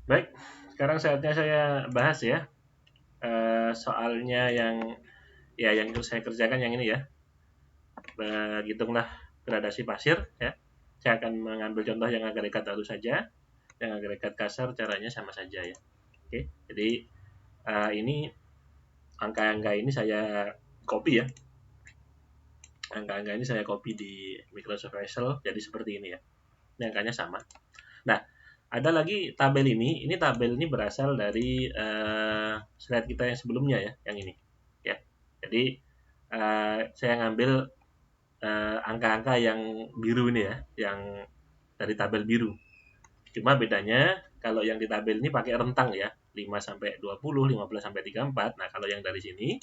Baik, sekarang saatnya saya bahas ya, soalnya yang saya kerjakan yang ini ya, hitunglah gradasi pasir ya. Saya akan mengambil contoh yang agregat halus saja, yang agregat kasar caranya sama saja ya. Oke, jadi ini angka-angka ini saya copy ya. Angka-angka ini saya copy di Microsoft Excel jadi seperti ini ya. Ini angkanya sama. Nah, ada lagi tabel ini. Ini tabel ini berasal dari slide kita yang sebelumnya ya, yang ini. Ya. Jadi saya ngambil angka-angka yang biru ini ya, yang dari tabel biru. Cuma bedanya kalau yang di tabel ini pakai rentang ya, 5 sampai 20, 15 sampai 34. Nah, kalau yang dari sini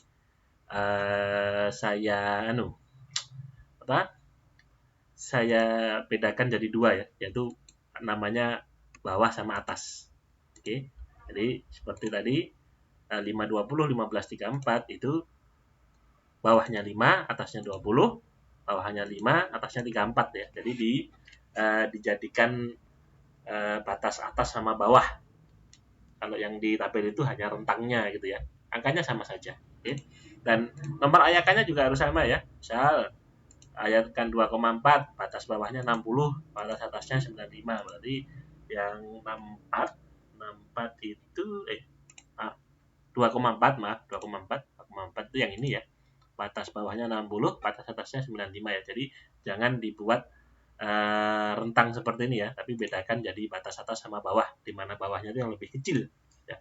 saya apa? Saya bedakan jadi dua ya, yaitu namanya bawah sama atas. Oke. Jadi seperti tadi 520, 1534 itu bawahnya 5, atasnya 20, bawahnya 5, atasnya 34 ya. Jadi dijadikan batas atas sama bawah. Kalau yang di tabel itu hanya rentangnya gitu ya. Angkanya sama saja. Oke. Dan nomor ayakannya juga harus sama ya. Misal ayatkan 2,4, batas bawahnya 60, batas atasnya 95. Berarti yang 64 itu 2,4 maaf 2,4 itu yang ini ya, batas bawahnya 60, batas atasnya 95 ya. Jadi jangan dibuat rentang seperti ini ya, tapi bedakan jadi batas atas sama bawah, di mana bawahnya itu yang lebih kecil ya.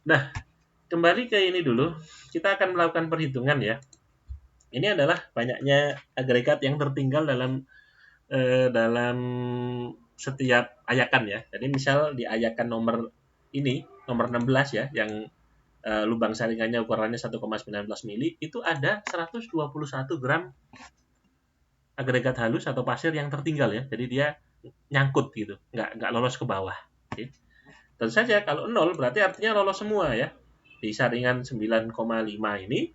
Nah, kembali ke ini dulu, kita akan melakukan perhitungan ya. Ini adalah banyaknya agregat yang tertinggal dalam setiap ayakan ya. Jadi misal di ayakan nomor ini, nomor 16 ya, yang lubang saringannya ukurannya 1,19 mili, itu ada 121 gram agregat halus atau pasir yang tertinggal ya. Jadi dia nyangkut gitu, nggak lolos ke bawah. Oke. Tentu saja kalau 0 berarti artinya lolos semua ya. Di saringan 9,5 ini,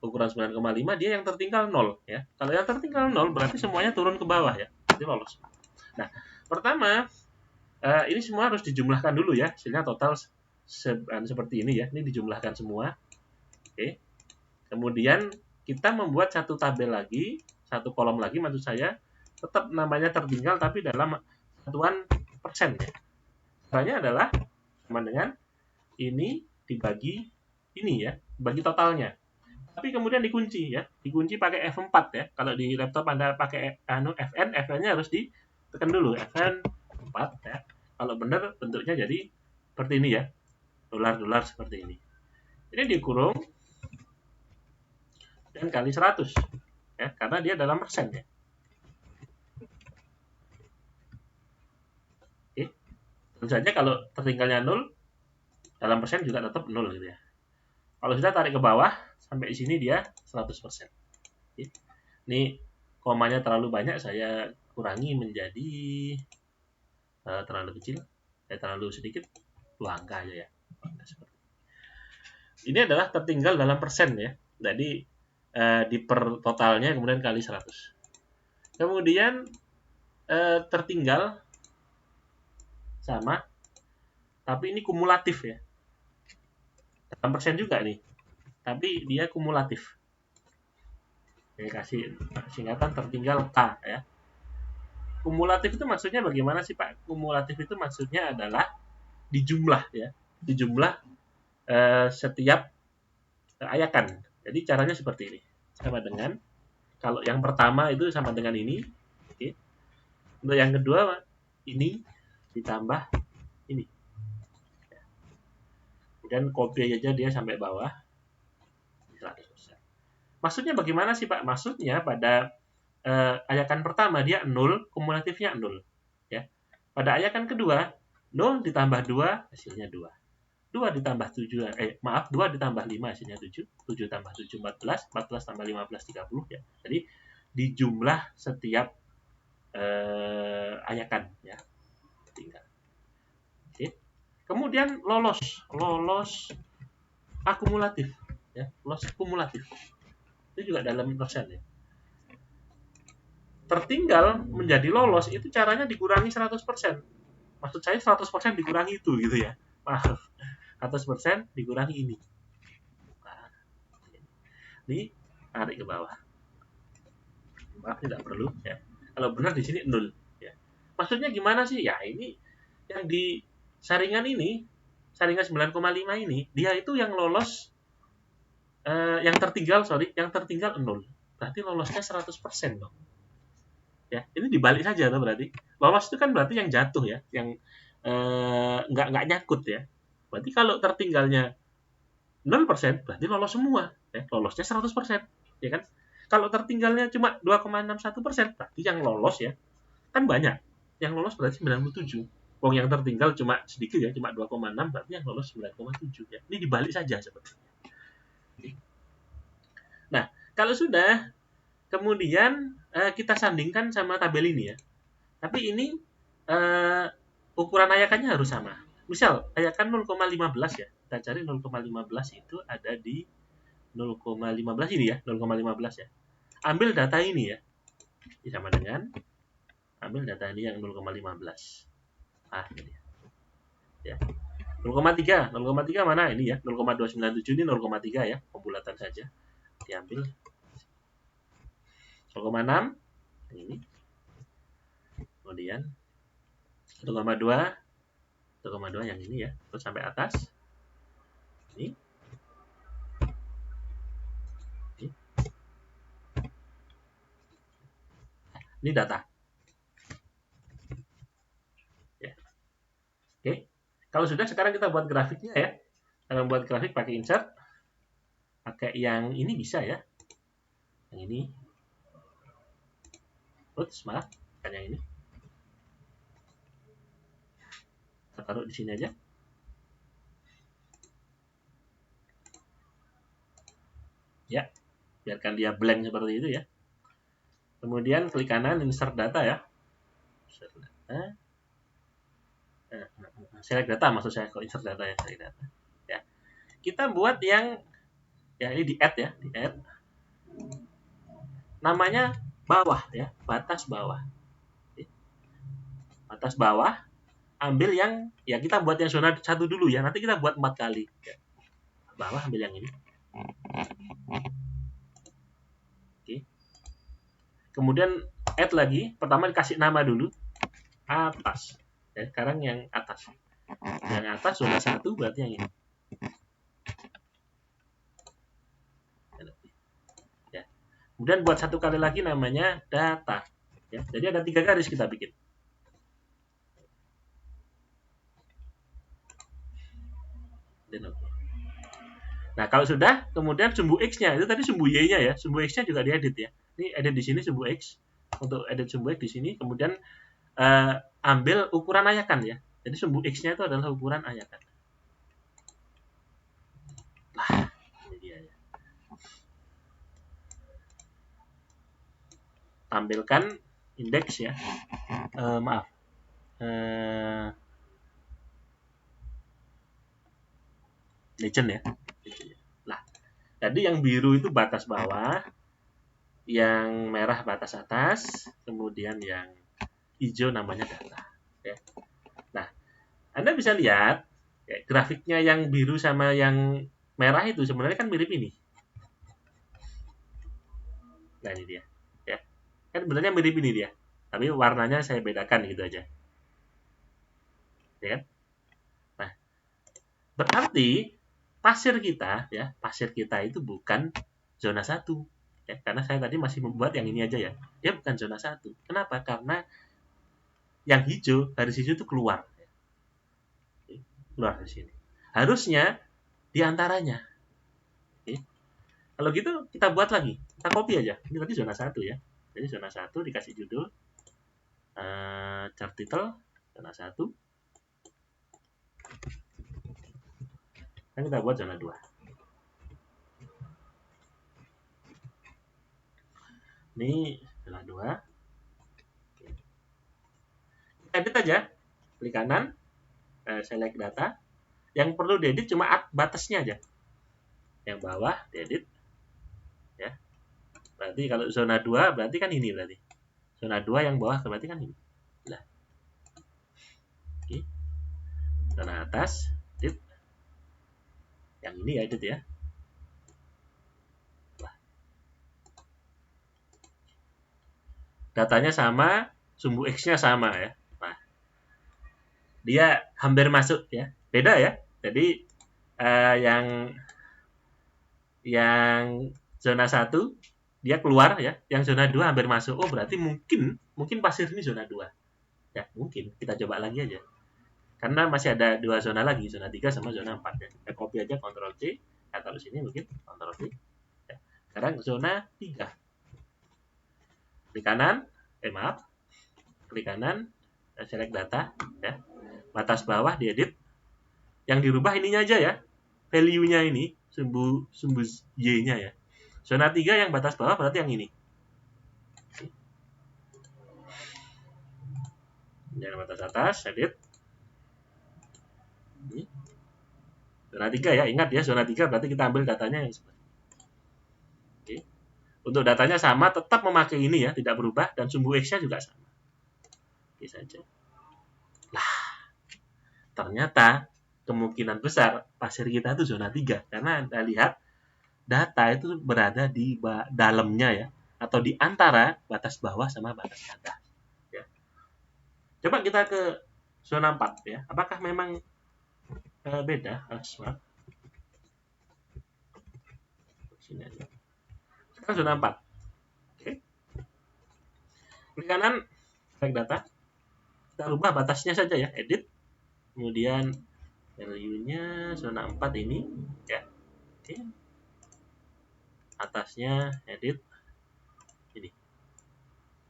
ukuran 9,5 dia yang tertinggal 0 ya. Kalau yang tertinggal 0 berarti semuanya turun ke bawah ya. Jadi lolos. Nah, pertama ini semua harus dijumlahkan dulu ya. Hasilnya total seperti ini ya. Ini dijumlahkan semua. Oke. Kemudian kita membuat satu tabel lagi, satu kolom lagi maksud saya, tetap namanya tertinggal tapi dalam satuan persen ya. Caranya adalah sama dengan ini dibagi ini ya, bagi totalnya. Tapi kemudian dikunci ya, dikunci pakai F4 ya. Kalau di laptop Anda pakai FN-nya harus ditekan dulu, FN 4 ya. Kalau benar bentuknya jadi seperti ini ya, dolar-dolar seperti ini. Ini dikurung dan kali 100 ya, karena dia dalam persen ya. Oke. Tentu saja kalau tertinggalnya 0, dalam persen juga tetap 0 gitu ya. Kalau sudah tarik ke bawah, sampai di sini dia 100%. Oke. Ini komanya terlalu banyak, saya kurangi menjadi terlalu kecil, terlalu sedikit, 2 angka aja ya. Ini adalah tertinggal dalam persen ya. Jadi di per totalnya kemudian kali 100. Kemudian tertinggal sama, tapi ini kumulatif ya. Dalam persen juga nih, tapi dia kumulatif. Saya kasih singkatan tertinggal K ya. Kumulatif itu maksudnya bagaimana sih Pak? Kumulatif itu maksudnya adalah dijumlah ya, dijumlah setiap ayakan. Jadi caranya seperti ini, sama dengan kalau yang pertama itu sama dengan ini, oke. Untuk yang kedua ini ditambah ini. Kemudian copy aja dia sampai bawah 100%. Maksudnya bagaimana sih Pak? Maksudnya pada ayakan pertama dia 0, kumulatifnya 0 ya. Pada ayakan kedua 0 ditambah 2 hasilnya 2. 2 ditambah 7 2 ditambah 5 hasilnya 7. 7 tambah 7 14, 14 tambah 15 30 ya. Jadi dijumlah setiap ayakan ya. Tinggal. Oke. Kemudian lolos akumulatif ya, lolos kumulatif. Itu juga dalam persen ya. Tertinggal menjadi lolos itu caranya dikurangi 100%. Maksud saya 100% dikurangi itu gitu ya. Maaf. 100% dikurangi ini. Nah, ini tarik ke bawah. Maaf, tidak perlu ya. Kalau benar di sini 0 ya. Maksudnya gimana sih? Ya ini yang di saringan ini, saringan 9,5 ini, dia itu yang lolos yang tertinggal 0. Berarti lolosnya 100% dong. Ya, ini dibalik saja tuh berarti. Lolos itu kan berarti yang jatuh ya, yang nggak nyangkut ya. Berarti kalau tertinggalnya 0% berarti lolos semua, ya. Lolosnya 100%, ya kan? Kalau tertinggalnya cuma 2,61%, berarti yang lolos ya kan banyak. Yang lolos berarti 97. Wong yang tertinggal cuma sedikit ya, cuma 2,6, berarti yang lolos 9,7 ya. Ini dibalik saja sepertinya. Nah, kalau sudah kemudian kita sandingkan sama tabel ini ya. Tapi ini ukuran ayakannya harus sama. Misal ayakan 0,15 ya. Kita cari 0,15 itu ada di 0,15 ini ya, 0,15 ya. Ambil data ini ya. Sama dengan ambil data ini yang 0,15. Ah, ini ya. 0,3 mana ini ya, 0,297 ini 0,3 ya, pembulatan saja. Diambil 0,6 ini. Kemudian 1,2 yang ini ya, terus sampai atas. Ini. Ini data. Ya. Oke. Kalau sudah, sekarang kita buat grafiknya ya. Kalau buat grafik pakai insert. Pakai yang ini bisa ya. Yang ini. Oops, maaf. Bukan yang ini. Kita taruh di sini aja. Ya. Biarkan dia blank seperti itu ya. Kemudian klik kanan insert data ya. Insert data. Select data maksud saya, kok insert data ya, select data. Ya. Kita buat yang ya ini di add ya, di add. Namanya bawah ya, batas bawah. Batas bawah, ambil yang ya kita buat yang zona 1 dulu ya, nanti kita buat 4 kali. Ya. Bawah ambil yang ini. Oke. Kemudian add lagi, pertama dikasih nama dulu. Atas. Ya, sekarang yang atas. Yang atas zona 1 berarti yang ini. Ya. Kemudian buat satu kali lagi namanya data. Ya. Jadi ada 3 garis kita bikin. Nah, kalau sudah, kemudian sumbu X-nya, itu tadi sumbu Y-nya ya, sumbu X-nya juga diedit ya. Ini edit di sini sumbu X, untuk edit sumbu X di sini, kemudian ambil ukuran ayakan ya. Jadi sumbu X-nya itu adalah ukuran ayakan. Nah, ini dia ya. Tampilkan indeks ya. Maaf. Legend ya. Nah, tadi yang biru itu batas bawah, yang merah batas atas, kemudian yang hijau namanya data. Ya. Nah, Anda bisa lihat ya, grafiknya yang biru sama yang merah itu sebenarnya kan mirip ini. Nah, ini dia. Ya. Kan sebenarnya mirip ini dia. Tapi warnanya saya bedakan gitu aja. Ya kan? Nah, berarti pasir kita itu bukan zona 1. Ya, karena saya tadi masih membuat yang ini aja ya. Dia bukan zona 1. Kenapa? Karena yang hijau, garis hijau itu keluar. Keluar dari sini. Harusnya di antaranya. Oke. Kalau gitu kita buat lagi. Kita copy aja. Ini tadi zona 1 ya. Jadi zona 1 dikasih judul chart title zona 1. Dan kita buat zona 2. Ini zona 2. Edit aja. Klik kanan. Select data. Yang perlu diedit cuma batasnya aja. Yang bawah diedit. Ya. Berarti kalau zona 2 berarti kan ini berarti. Zona 2 yang bawah berarti kan ini. Nah. Oke. zona atas, edit. Yang ini ya edit ya. Datanya sama, sumbu X-nya sama ya. Nah, dia hampir masuk ya. Beda ya. Jadi yang zona 1 dia keluar ya, yang zona 2 hampir masuk. Oh, berarti mungkin pasir ini zona 2. Ya, mungkin. Kita coba lagi aja. Karena masih ada 2 zona lagi, zona 3 sama zona 4 ya. Kita copy aja Ctrl C, kita taruh sini mungkin Ctrl C. Ya. Sekarang zona 3. Klik kanan, klik kanan, select data ya. Batas bawah diedit. Yang dirubah ininya aja ya. Value-nya ini, sumbu Y-nya ya. Zona 3 yang batas bawah berarti yang ini. Yang batas atas, edit. Ini. Zona 3 ya, ingat ya, zona 3 berarti kita ambil datanya yang sebelah. Oke. Untuk datanya sama, tetap memakai ini ya, tidak berubah, dan sumbu X-nya juga sama. Oke saja. Lah, ternyata kemungkinan besar pasir kita itu zona 3, karena Anda lihat data itu berada di dalamnya ya, atau di antara batas bawah sama batas atas ya. Coba kita ke zona 4 ya. Apakah memang beda? Sini aja. Sekarang zona 4. Oke. Klik kanan, select data. Kita rubah batasnya saja ya, edit. Kemudian value-nya zona 4 ini ya. Oke. Atasnya edit ini.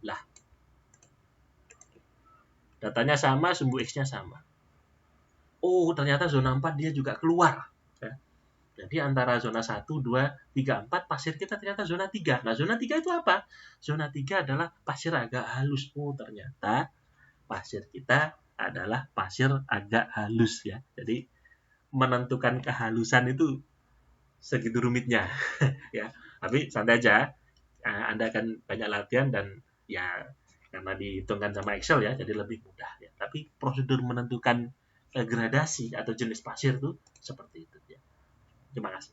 Lah. Datanya sama, sumbu X-nya sama. Oh, ternyata zona 4 dia juga keluar. Ya. Jadi antara zona 1, 2, 3, 4 pasir kita ternyata zona 3. Nah, zona 3 itu apa? Zona 3 adalah pasir agak halus. Oh, ternyata pasir kita adalah pasir agak halus ya. Jadi menentukan kehalusan itu segitu rumitnya ya. Tapi santai aja. Anda akan banyak latihan dan ya karena dihitungkan sama Excel ya, jadi lebih mudah ya. Tapi prosedur menentukan gradasi atau jenis pasir itu seperti itu ya. Terima kasih.